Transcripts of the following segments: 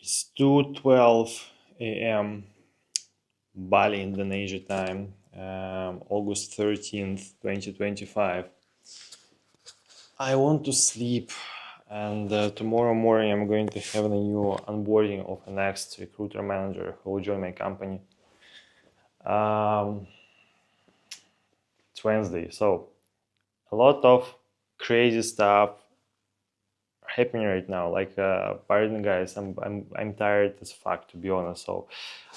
It's 2:12 a.m. Bali, Indonesia time, August 13th, 2025. I want to sleep, and tomorrow morning I'm going to have a new onboarding of the next recruiter manager who will join my company. It's Wednesday, so a lot of crazy stuff happening right now. Pardon guys, I'm tired as fuck, to be honest. So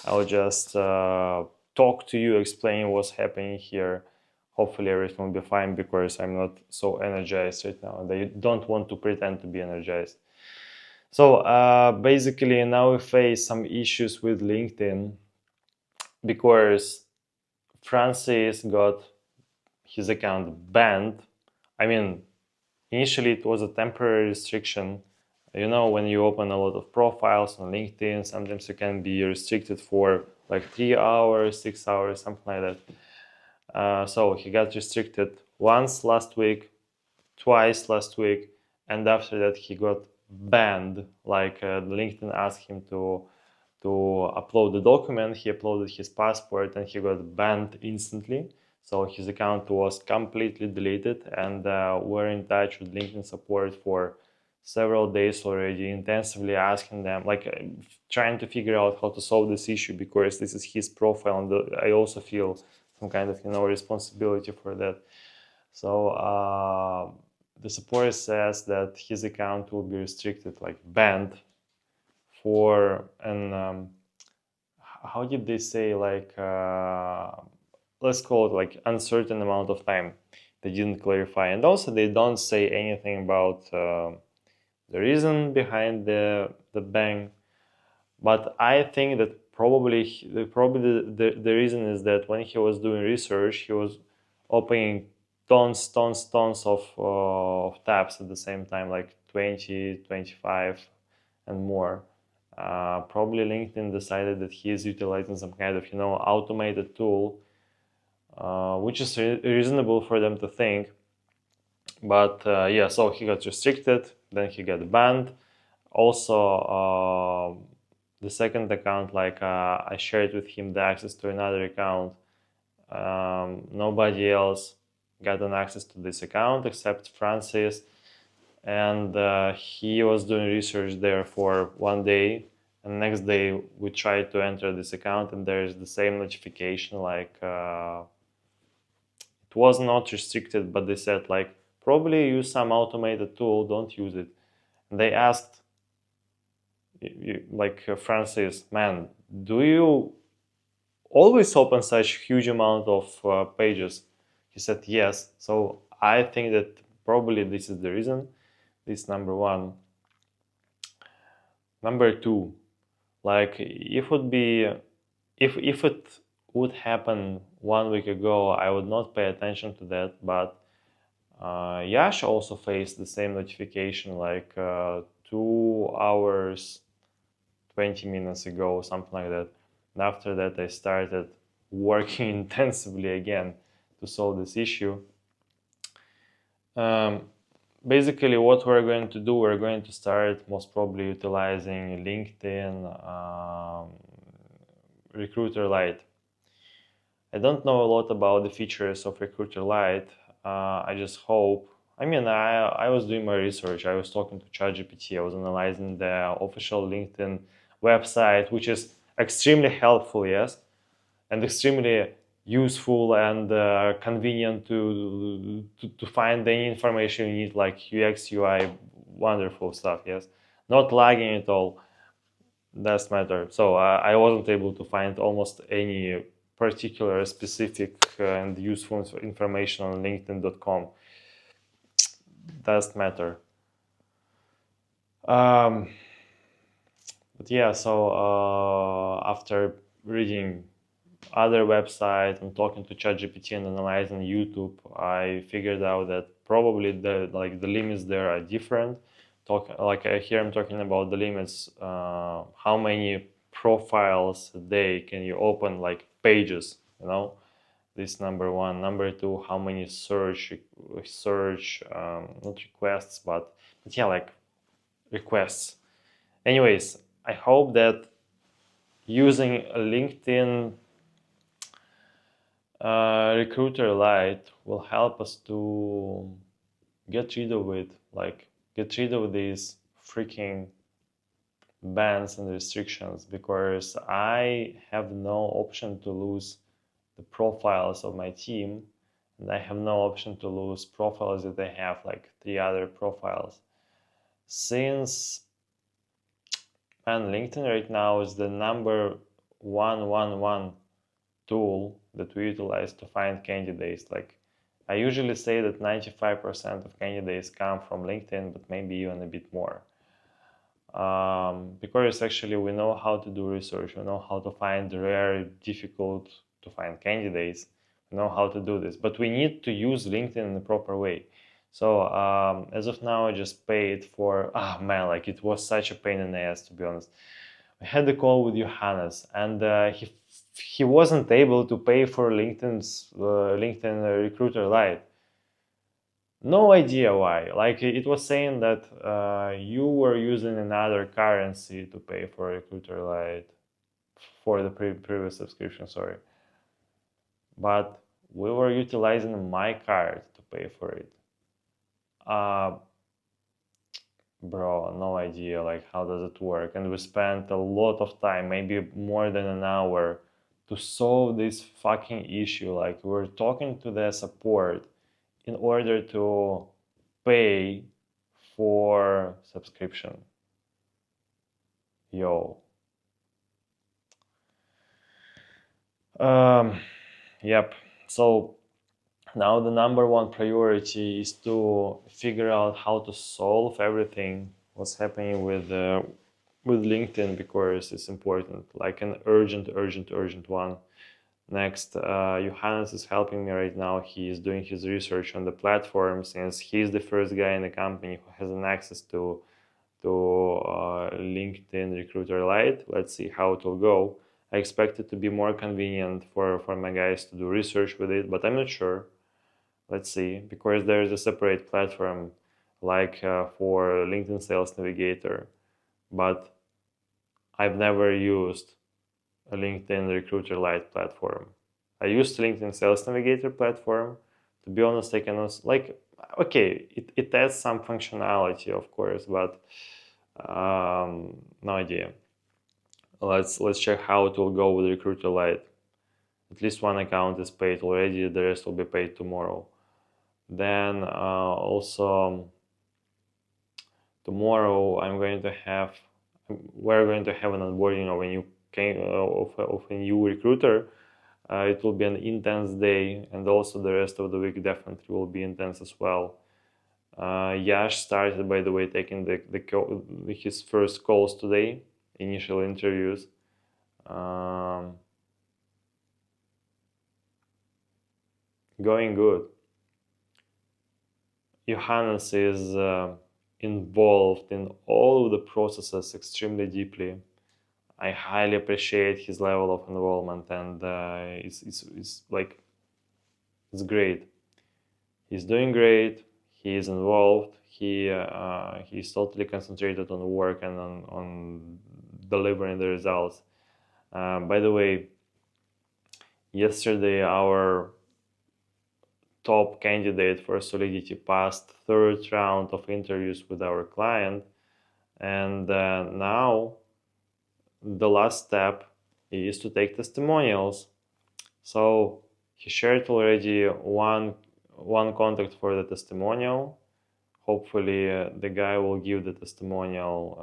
I'll just talk to you, explain what's happening here. Hopefully everything will be fine because I'm not so energized right now. They don't want to pretend to be energized. So basically now we face some issues with LinkedIn because Francis got his account banned. I mean, initially it was a temporary restriction. You know, when you open a lot of profiles on LinkedIn, sometimes you can be restricted for like 3 hours, 6 hours, something like that. So he got restricted once last week, twice last week, and after that he got banned. LinkedIn asked him to upload the document. He uploaded his passport and he got banned instantly. So his account was completely deleted, and we're in touch with LinkedIn support for several days already, intensively asking them, trying to figure out how to solve this issue because this is his profile, and I also feel some kind of responsibility for that. So the support says that his account will be restricted, like banned, for an how did they say, let's call it like uncertain amount of time. They didn't clarify, and also they don't say anything about the reason behind the ban. But I think that probably the reason is that when he was doing research, he was opening tons of tabs at the same time, like 20, 25 and more. Probably LinkedIn decided that he is utilizing some kind of automated tool, which is reasonable for them to think. But yeah, so he got restricted, then he got banned. Also, the second account, I shared with him the access to another account. Nobody else got an access to this account except Francis, and he was doing research there for one day, and next day we tried to enter this account and there is the same notification, it was not restricted, but they said probably use some automated tool, don't use it. And they asked Francis, man, do you always open such huge amount of pages? He said yes. So I think that probably this is the reason. This number one. Number two, if it would happen 1 week ago, I would not pay attention to that. But Yash also faced the same notification 2 hours 20 minutes ago, something like that. And after that I started working intensively again to solve this issue. Basically what we're going to do, we're going to start most probably utilizing LinkedIn Recruiter Lite. I don't know a lot about the features of Recruiter Lite. I just hope, I was doing my research, I was talking to ChatGPT, I was analyzing the official LinkedIn website, which is extremely helpful, yes, and extremely useful and convenient to find any information you need, like UX, UI, wonderful stuff, yes, not lagging at all. That's matter. So I wasn't able to find almost any particular specific and useful information on linkedin.com. That's matter. But yeah, so after reading other websites and talking to ChatGPT and analyzing YouTube, I figured out that probably the limits there are different. Here I'm talking about the limits. How many profiles a day can you open, like pages? This number one. Number two, how many search not requests, but yeah, like requests. Anyways, I hope that using LinkedIn Recruiter Lite will help us to get rid of it, like get rid of these freaking bans and restrictions, because I have no option to lose the profiles of my team, and I have no option to lose profiles that I have, like 3 other profiles. Since LinkedIn right now is the number one tool that we utilize to find candidates. Like, I usually say that 95% of candidates come from LinkedIn, but maybe even a bit more. Because actually we know how to do research, we know how to find rare, difficult to find candidates, we know how to do this, but we need to use LinkedIn in the proper way. So as of now, I just paid for, man, like it was such a pain in the ass, to be honest. I had a call with Johannes, and he wasn't able to pay for LinkedIn's LinkedIn Recruiter Lite. No idea why. Like, it was saying that you were using another currency to pay for Recruiter Lite for the previous subscription, sorry. But we were utilizing my card to pay for it. Bro, no idea, like, how does it work? And we spent a lot of time, maybe more than an hour, to solve this fucking issue. Like, we're talking to the support in order to pay for subscription. Yo. Yep. So now the number one priority is to figure out how to solve everything what's happening with LinkedIn, because it's important, like an urgent one. Next, Johannes is helping me right now. He is doing his research on the platform, since he's the first guy in the company who has an access to LinkedIn Recruiter Lite. Let's see how it will go. I expect it to be more convenient for my guys to do research with it, but I'm not sure. Let's see, because there is a separate platform like for LinkedIn Sales Navigator, but I've never used a LinkedIn Recruiter Lite platform. I used LinkedIn Sales Navigator platform. To be honest, I cannot, like, okay, it has some functionality, of course, but no idea. Let's check how it will go with Recruiter Lite. At least one account is paid already, the rest will be paid tomorrow. Then also tomorrow we're going to have an onboarding of a new recruiter. It will be an intense day, and also the rest of the week definitely will be intense as well. Yash started, by the way, taking his first calls today, initial interviews. Going good. Johannes is involved in all of the processes extremely deeply. I highly appreciate his level of involvement, and it's like, it's great. He's doing great. He is involved. He's totally concentrated on the work and on delivering the results. By the way, yesterday our top candidate for Solidity passed third round of interviews with our client, and now the last step is to take testimonials. So he shared already one contact for the testimonial. Hopefully the guy will give the testimonial,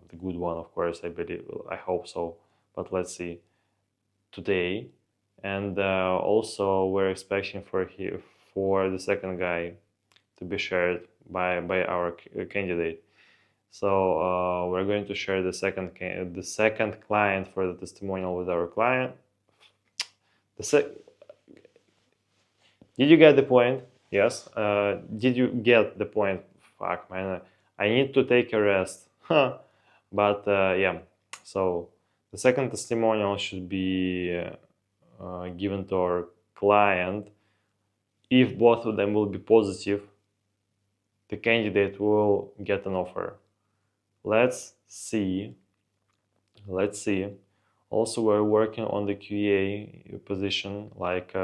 the good one, of course, I hope so, but let's see, today. And also we're expecting for the second guy to be shared by our candidate. So we're going to share the second client for the testimonial with our client. Did you get the point? Yes. Did you get the point? Fuck, man. I need to take a rest. But yeah. So the second testimonial should be given to our client. If both of them will be positive, the candidate will get an offer. Let's see Let's see. Also, we're working on the QA position, like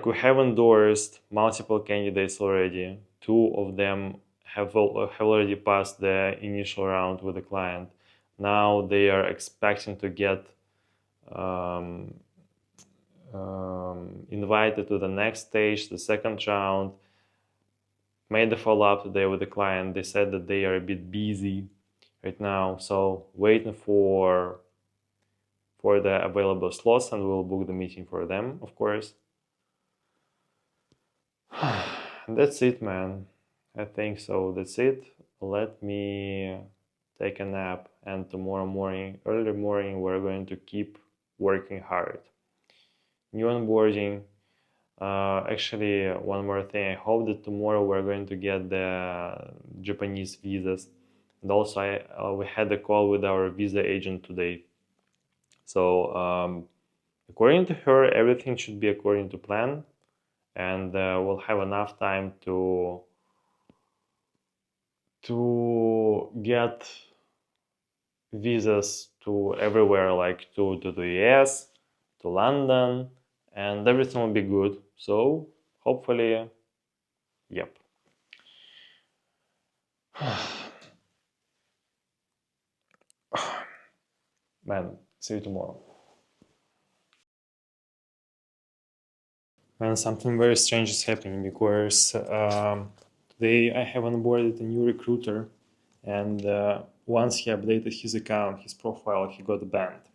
we have endorsed multiple candidates already. Two of them have already passed the initial round with the client. Now they are expecting to get um, invited to the next stage, the second round. Made the follow-up today with the client. They said that they are a bit busy right now, so waiting for the available slots, and we'll book the meeting for them, of course. That's it, man. I think so. That's it. Let me take a nap, and tomorrow morning, early morning, we're going to keep working hard. New onboarding. Actually, one more thing. I hope that tomorrow we're going to get the Japanese visas. And also, we had a call with our visa agent today. So, according to her, everything should be according to plan, and we'll have enough time to get visas to everywhere, like to the US, to London, and everything will be good. So hopefully, yep. Man, see you tomorrow. Man, something very strange is happening because today I have onboarded a new recruiter, and once he updated his account, his profile, he got banned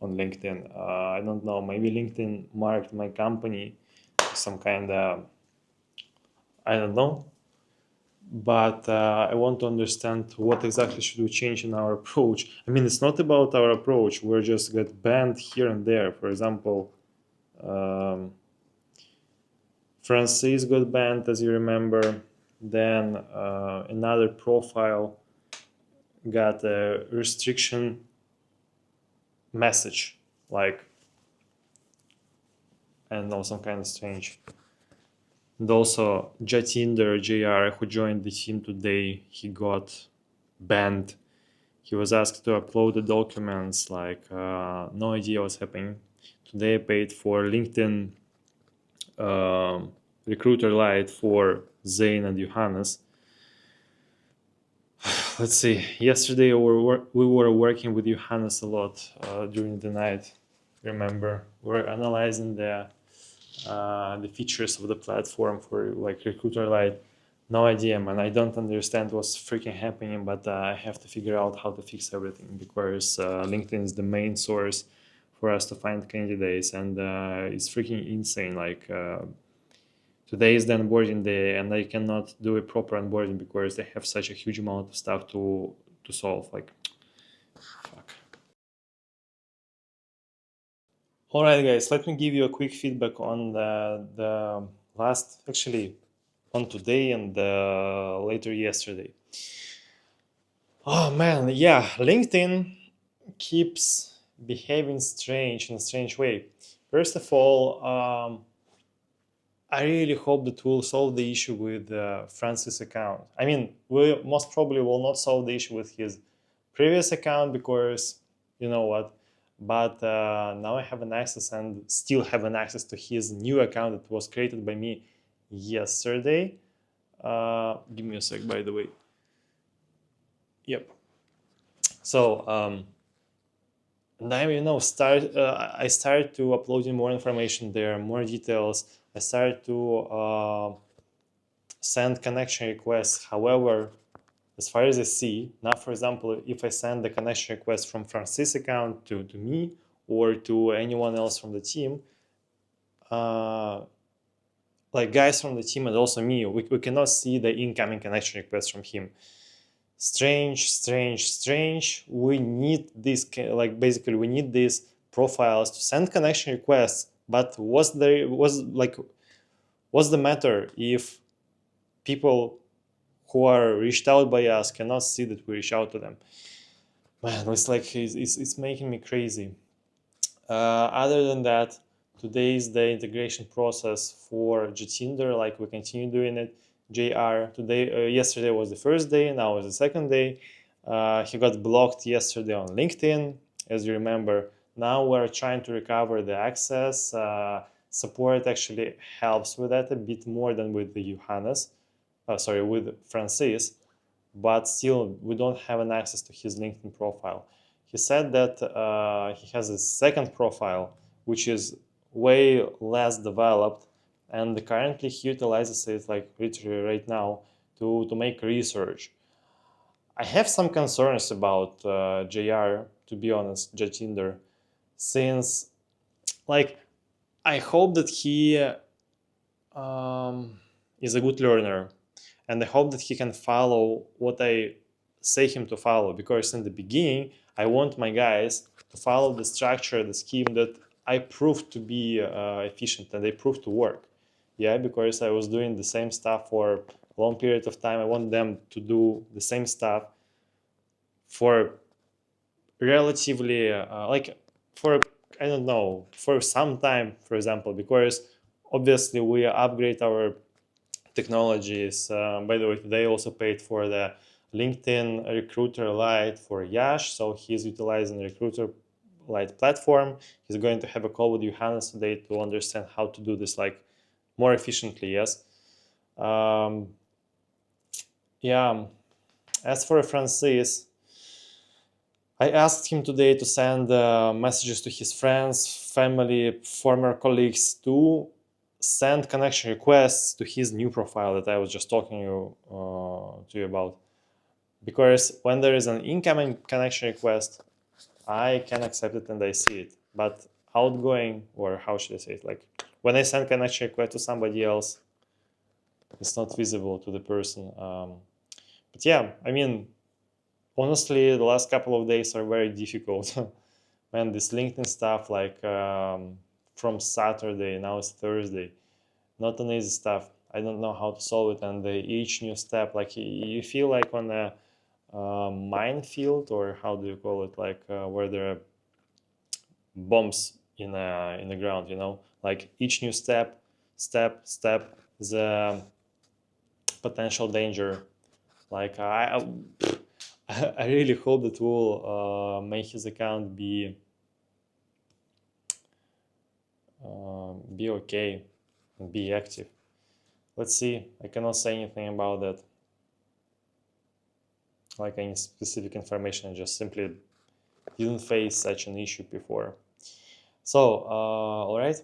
on LinkedIn. I don't know, maybe LinkedIn marked my company some kind of, I don't know, but I want to understand what exactly should we change in our approach. I mean, it's not about our approach. We're just get banned here and there. For example, Francis got banned, as you remember. Then another profile got a restriction message, like, I don't know, some kind of strange. And also Jatinder, JR, who joined the team today, he got banned. He was asked to upload the documents, like no idea what's happening. Today I paid for LinkedIn Recruiter Lite for Zane and Johannes. Let's see. Yesterday we were working with Johannes a lot during the night. Remember, we were analyzing the features of the platform for like Recruiter Lite. No idea, man. I don't understand what's freaking happening, but I have to figure out how to fix everything because LinkedIn is the main source for us to find candidates, and it's freaking insane. Like today is the onboarding day, and I cannot do a proper onboarding because they have such a huge amount of stuff to solve. Like, fuck. All right, guys. Let me give you a quick feedback on the last, actually, on today and later yesterday. Oh man, yeah, LinkedIn keeps behaving strange in a strange way. First of all, I really hope that we'll solve the issue with Francis' account. I mean, we most probably will not solve the issue with his previous account because, you know what, but now I have an access and still have an access to his new account that was created by me yesterday. Give me a sec, by the way. Yep. So now, you know, I started to uploading more information there, more details. I started to send connection requests. However, as far as I see, now, for example, if I send the connection request from Francis' account to me or to anyone else from the team, like guys from the team and also me, we cannot see the incoming connection request from him. Strange. We need this, like, basically we need these profiles to send connection requests, but what's the matter if people who are reached out by us cannot see that we reach out to them? Man, it's like it's making me crazy. Other than that, today is the integration process for Jatinder. Like, we continue doing it. JR today, yesterday was the first day, now is the second day. He got blocked yesterday on LinkedIn, as you remember. Now we're trying to recover the access. Support actually helps with that a bit more than with the with Francis, but still we don't have an access to his LinkedIn profile. He said that he has a second profile, which is way less developed, and currently he utilizes it like literally right now to make research. I have some concerns about JR, to be honest, Jatinder, since like I hope that he is a good learner, and I hope that he can follow what I say him to follow. Because in the beginning, I want my guys to follow the structure, the scheme that I proved to be efficient and they proved to work. Yeah, because I was doing the same stuff for a long period of time. I want them to do the same stuff for relatively for I don't know, for some time, for example, because obviously we upgrade our technologies. By the way, they also paid for the LinkedIn Recruiter Lite for Yash, so he's utilizing the Recruiter Lite platform. He's going to have a call with Johannes today to understand how to do this like more efficiently. Yes. Yeah. As for Francis, I asked him today to send messages to his friends, family, former colleagues to send connection requests to his new profile that I was just talking to you about. Because when there is an incoming connection request, I can accept it and I see it. But outgoing, or how should I say it, like when I send connection request to somebody else, it's not visible to the person. But yeah, I mean, honestly, the last couple of days are very difficult. Man, this LinkedIn stuff, like from Saturday, now it's Thursday, not an easy stuff. I don't know how to solve it, and each new step, like you feel like on a minefield, or how do you call it, like where there are bombs in the ground, you know, like each new step is a potential danger. Like I really hope that will make his account be okay and be active. Let's see. I cannot say anything about that, like any specific information. I just simply didn't face such an issue before. So, all right.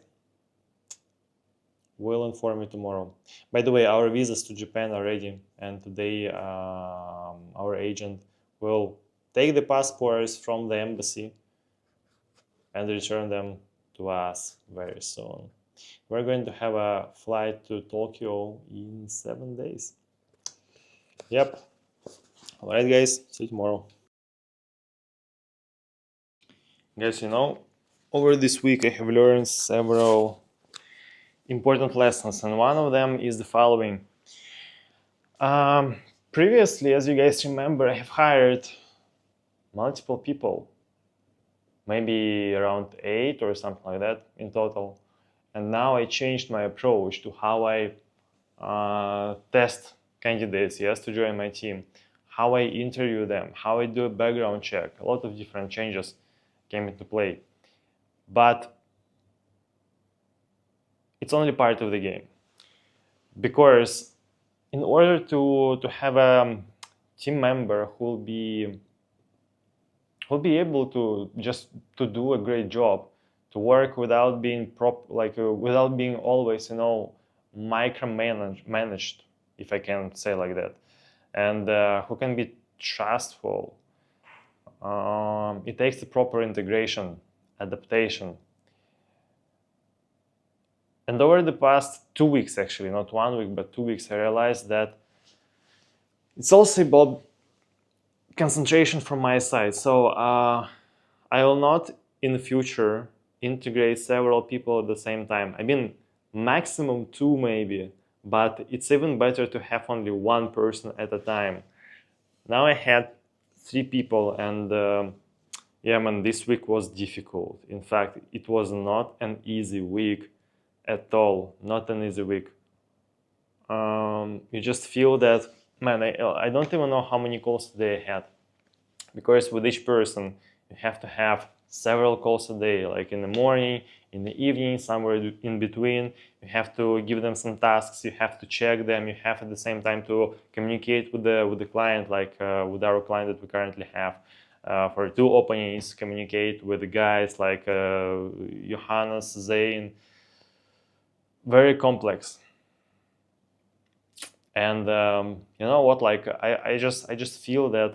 We'll inform you tomorrow. By the way, our visas to Japan are ready, and today our agent will take the passports from the embassy and return them to us very soon. We're going to have a flight to Tokyo in 7 days. Yep. All right, guys. See you tomorrow. Guys, you know, over this week I have learned several important lessons, and one of them is the following. Previously, as you guys remember, I have hired multiple people, maybe around 8 or something like that in total. And now I changed my approach to how I test candidates, yes, to join my team, how I interview them, how I do a background check. A lot of different changes came into play. But it's only part of the game. Because in order to have a team member who will be able to just to do a great job, to work without being without being always, you know, micromanaged, if I can say like that, and who can be trustful. It takes the proper integration, adaptation. And over the past 2 weeks, actually, not 1 week, but 2 weeks, I realized that it's also about concentration from my side. So I will not in the future integrate several people at the same time. I mean, maximum 2 maybe, but it's even better to have only 1 person at a time. Now I had 3 people, and yeah, man, this week was difficult. In fact, it was not an easy week at all. Not an easy week. You just feel that, man, I don't even know how many calls today I had. because with each person you have to have several calls a day, like in the morning, in the evening, somewhere in between. You have to give them some tasks, you have to check them, you have at the same time to communicate with the client, like with our client that we currently have. For 2 openings, communicate with the guys like Johannes, Zane. Very complex. And you know what, like I just feel that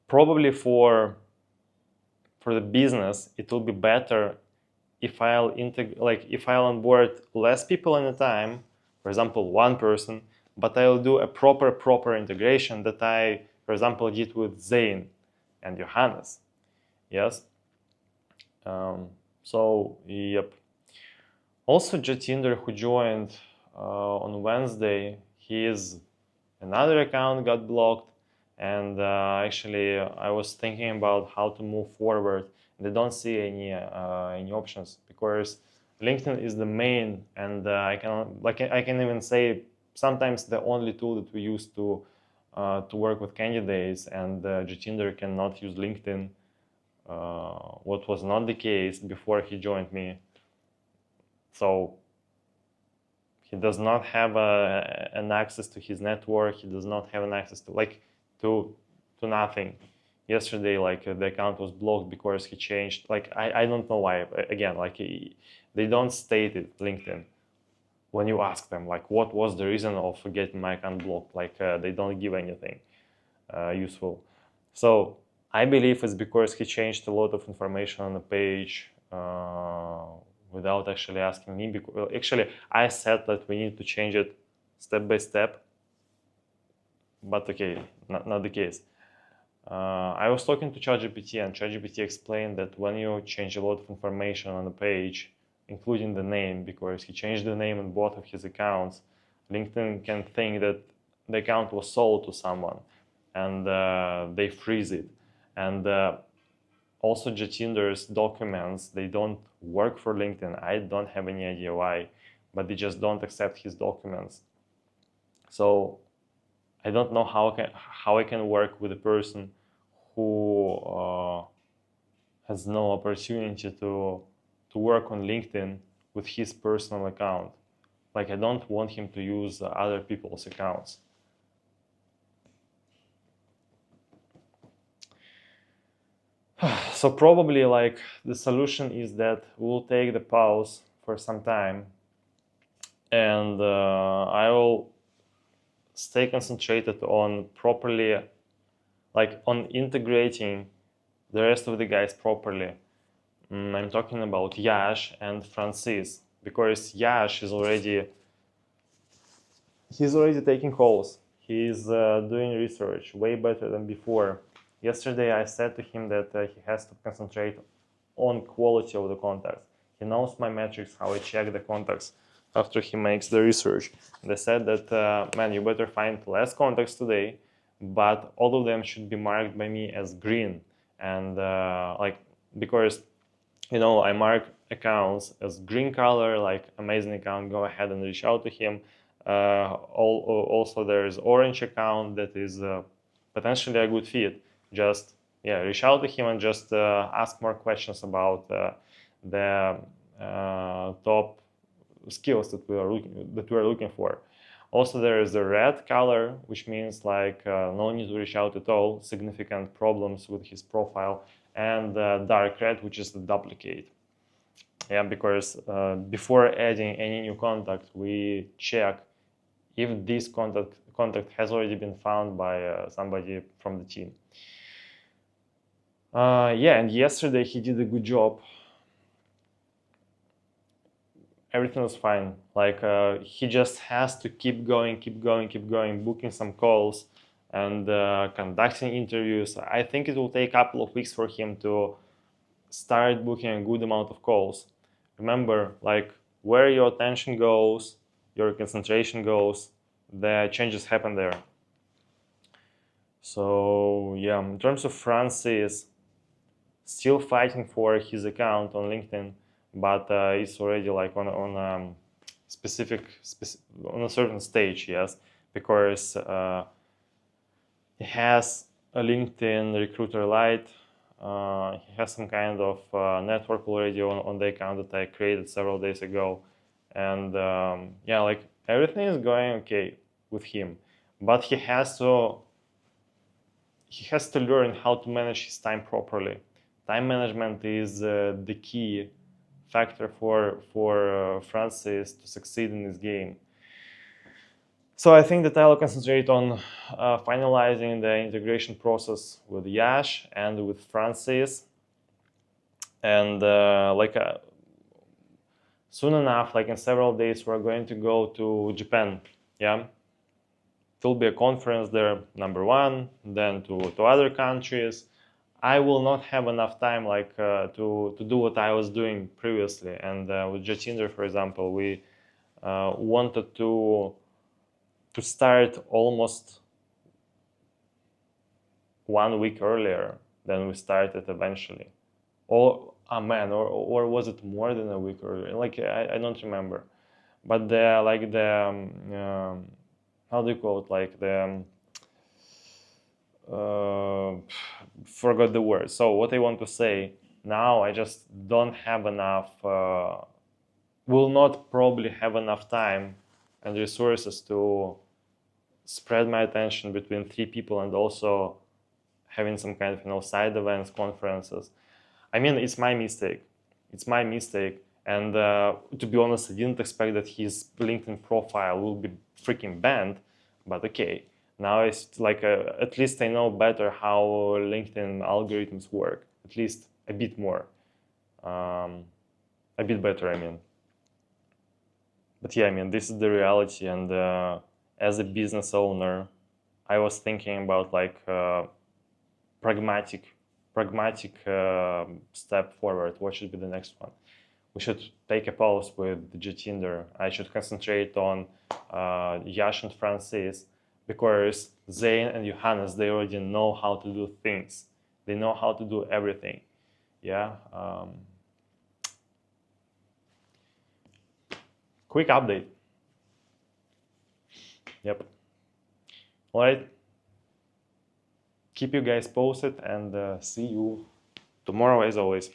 probably for the business it will be better if I'll onboard less people in a time, for example 1 person, but I'll do a proper integration that I, for example, did with Zane and Johannes. Yes. So yep. Also Jatinder, who joined on Wednesday, his another account got blocked, and actually I was thinking about how to move forward. They don't see any options, because LinkedIn is the main, and I can even say sometimes the only tool that we use to work with candidates, and Jatinder cannot use LinkedIn, what was not the case before he joined me. So he does not have an access to his network. He does not have an access to nothing. Yesterday, the account was blocked because he changed. I don't know why. Again, they don't state it, LinkedIn, when you ask them what was the reason of getting my account blocked. They don't give anything useful. So I believe it's because he changed a lot of information on the page without actually asking me. Because actually I said that we need to change it step by step, but okay, not the case. I was talking to ChatGPT, and ChatGPT explained that when you change a lot of information on the page, including the name, because he changed the name on both of his accounts, LinkedIn can think that the account was sold to someone, and they freeze it. And also Jatinder's documents, they don't work for LinkedIn. I don't have any idea why, but they just don't accept his documents. So I don't know how I can work with a person who has no opportunity to work on LinkedIn with his personal account. I don't want him to use other people's accounts. So probably the solution is that we'll take the pause for some time, and I will stay concentrated on properly, on integrating the rest of the guys properly. I'm talking about Yash and Francis, because Yash is already taking calls. He's doing research way better than before. Yesterday I said to him that he has to concentrate on quality of the contacts. He knows my metrics, how I check the contacts after he makes the research. And I said that, man, you better find less contacts today, but all of them should be marked by me as green. And because, I mark accounts as green color, amazing account, go ahead and reach out to him. Also, there's orange account that is potentially a good fit. Just reach out to him and just ask more questions about the top skills that we are looking for. Also, there is a red color, which means no need to reach out at all, significant problems with his profile, and dark red, which is the duplicate. Yeah, because before adding any new contact, we check if this contact has already been found by somebody from the team. And yesterday he did a good job. Everything was fine. He just has to keep going, booking some calls and conducting interviews. I think it will take a couple of weeks for him to start booking a good amount of calls. Remember, where your attention goes, your concentration goes, the changes happen there. So yeah, in terms of Francis, still fighting for his account on LinkedIn, but it's already on a certain stage, yes, because he has a LinkedIn Recruiter Lite. He has some kind of network already on the account that I created several days ago. And yeah, like everything is going okay with him, but he has to learn how to manage his time properly. Time management is the key factor for Francis to succeed in this game. So I think that I'll concentrate on finalizing the integration process with Yash and with Francis, and soon enough, like in several days, we're going to go to Japan. Yeah, there'll be a conference there, number one, then to other countries. I will not have enough time to do what I was doing previously. And with Jatinder, for example, we wanted to start almost 1 week earlier than we started eventually. Or or was it more than a week earlier? Like I don't remember, but how do you call it? Like forgot the word. So what I want to say now, I just don't have enough. Will not probably have enough time and resources to spread my attention between 3 people and also having some kind of side events, conferences. I mean, it's my mistake. It's my mistake. And to be honest, I didn't expect that his LinkedIn profile will be freaking banned. But okay, now it's like at least I know better how LinkedIn algorithms work. At least a bit more, a bit better. I mean. But yeah, I mean, this is the reality. And as a business owner, I was thinking about like pragmatic step forward. What should be the next one? We should take a pause with Jatinder. I should concentrate on Yash and Francis, because Zayn and Johannes, they already know how to do things. They know how to do everything. Yeah. Quick update. Yep. All right. Keep you guys posted and see you tomorrow as always.